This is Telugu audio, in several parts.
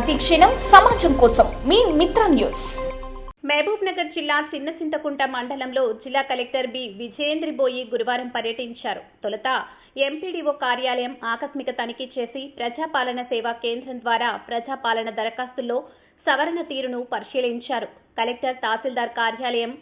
ప్రతి క్షణం సమాజం కోసం మీ మిత్ర న్యూస్. మహబూబ్ నగర్ జిల్లా చిన్నసింతకుంట మండలంలో జిల్లా కలెక్టర్ బి విజయేంద్రబోయి గురువారం పర్యటించారు. తొలుత ఎంపీడీఓ కార్యాలయం ఆకస్మిక తనిఖీ చేసి ప్రజాపాలన సేవా కేంద్రం ద్వారా ప్రజాపాలన దరఖాస్తుల్లో సవరణ తీరును పరిశీలించారు. కలెక్టర్ తహసీల్దార్ కార్యాలయం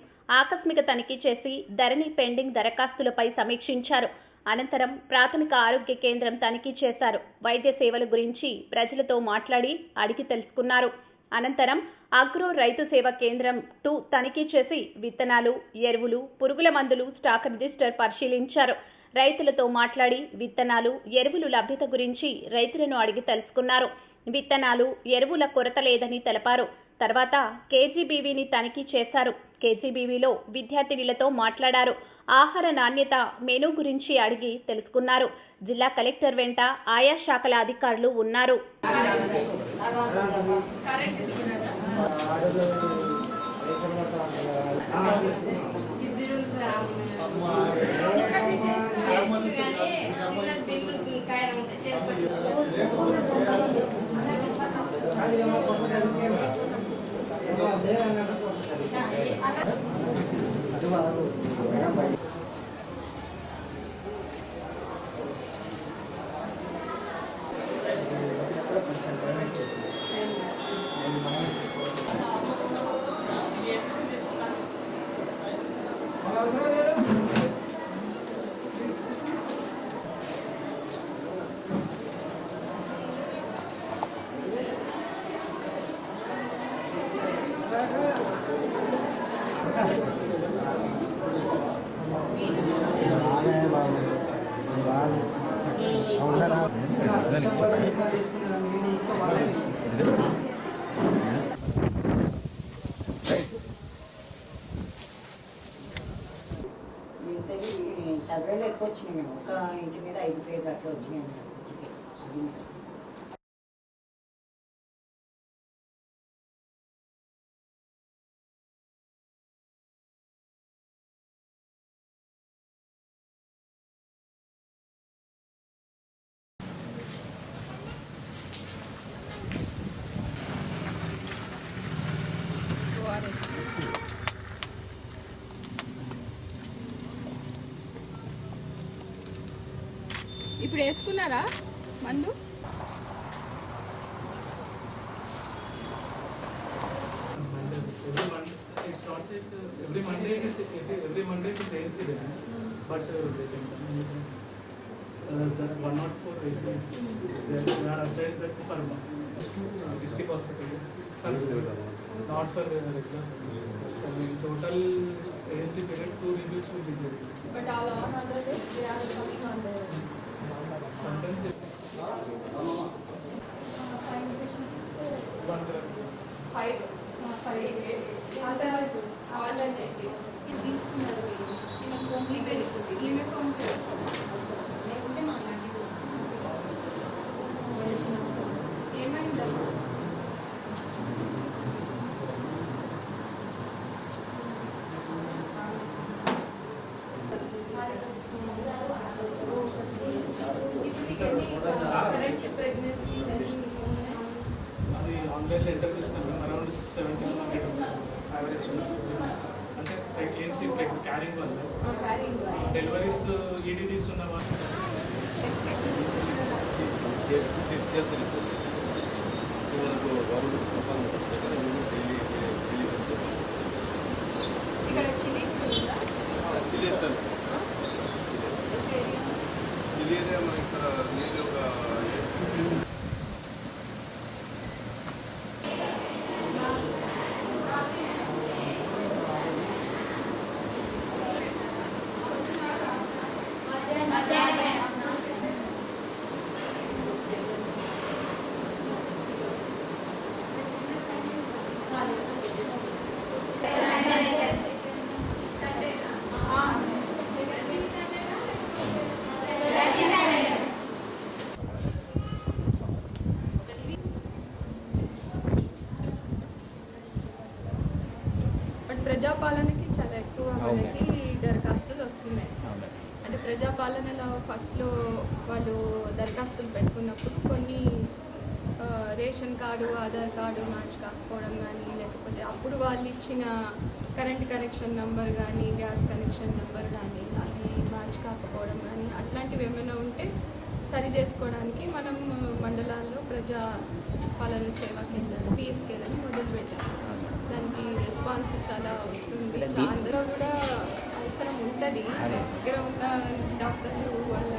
ఆకస్మిక తనిఖీ చేసి ధరణి పెండింగ్ దరఖాస్తులపై సమీక్షించారు. అనంతరం ప్రాథమిక ఆరోగ్య కేంద్రం తనిఖీ చేశారు. వైద్య సేవల గురించి ప్రజలతో మాట్లాడి అడిగి తెలుసుకున్నారు. అనంతరం అగ్రో రైతు సేవా కేంద్రం 2 తనిఖీ చేసి విత్తనాలు, ఎరువులు, పురుగుల మందులు స్టాక్ రిజిస్టర్ పరిశీలించారు. రైతులతో మాట్లాడి విత్తనాలు, ఎరువులు లభ్యత గురించి రైతులను అడిగి తెలుసుకున్నారు. విత్తనాలు, ఎరువుల కొరత లేదని తెలిపారు. తర్వాత కేజీబీవీని తనిఖీ చేశారు. కేజీబీవీలో విద్యార్థినులతో మాట్లాడారు. ఆహార నాణ్యత మెనూ గురించి అడిగి తెలుసుకున్నారు. జిల్లా కలెక్టర్ వెంట ఆయా శాఖల అధికారులు ఉన్నారు. సర్వేలు ఎక్కువ వచ్చినాయి. మేము ఒక ఇంటి మీద 5 పేర్లు అట్లా వచ్చినాయి. ఇప్పుడు వేసుకున్నారా మందు? Every Monday it is ANC day, but that 104 vehicles they are assigned that for district hospital, not for regular. In total ANC period 2 reviews will be there. But all on other days they are coming on the Sometimes it 5 days. Other alternative. ఇది తీసుకున్నారు మీరు. ఈమె ఫోన్ చేస్తుంది. ఈమె ఫోన్ చేస్తుంది. లేకుంటే మాట్లాడి ఏమైందమ్మా? కరెంట్ ప్రెగ్నెన్సీస్ అది ఆన్లైన్లో ఎంటర్ చేస్తాం. అరౌండ్ 70 యావరేజ్ అంటే ఏఎన్సీ క్యారింగ్ వల్ల డెలివరీస్ ఈడీడీస్ ఉన్న వాళ్ళు ఇక్కడ చిల్లీ ఉందా? ప్రజాపాలనకి చాలా ఎక్కువ మనకి దరఖాస్తులు వస్తున్నాయి. అంటే ప్రజాపాలనలో ఫస్ట్లో వాళ్ళు దరఖాస్తులు పెట్టుకున్నప్పుడు కొన్ని ration card Aadhaar card match కాకపోవడం కానీ, లేకపోతే అప్పుడు వాళ్ళు ఇచ్చిన కరెంట్ కనెక్షన్ నెంబర్ కానీ, గ్యాస్ కనెక్షన్ నెంబర్ కానీ అది మ్యాచ్ కాకపోవడం కానీ అట్లాంటివి ఏమైనా ఉంటే సరి చేసుకోవడానికి మనం మండలాల్లో ప్రజా పాలన సేవా కేంద్రాలు పిఎస్కేలను మొదలుపెట్టాము. దానికి రెస్పాన్స్ చాలా వస్తుంది. అందులో కూడా అవసరం ఉంటుంది. దగ్గర ఉన్న డాక్టర్లు వాళ్ళ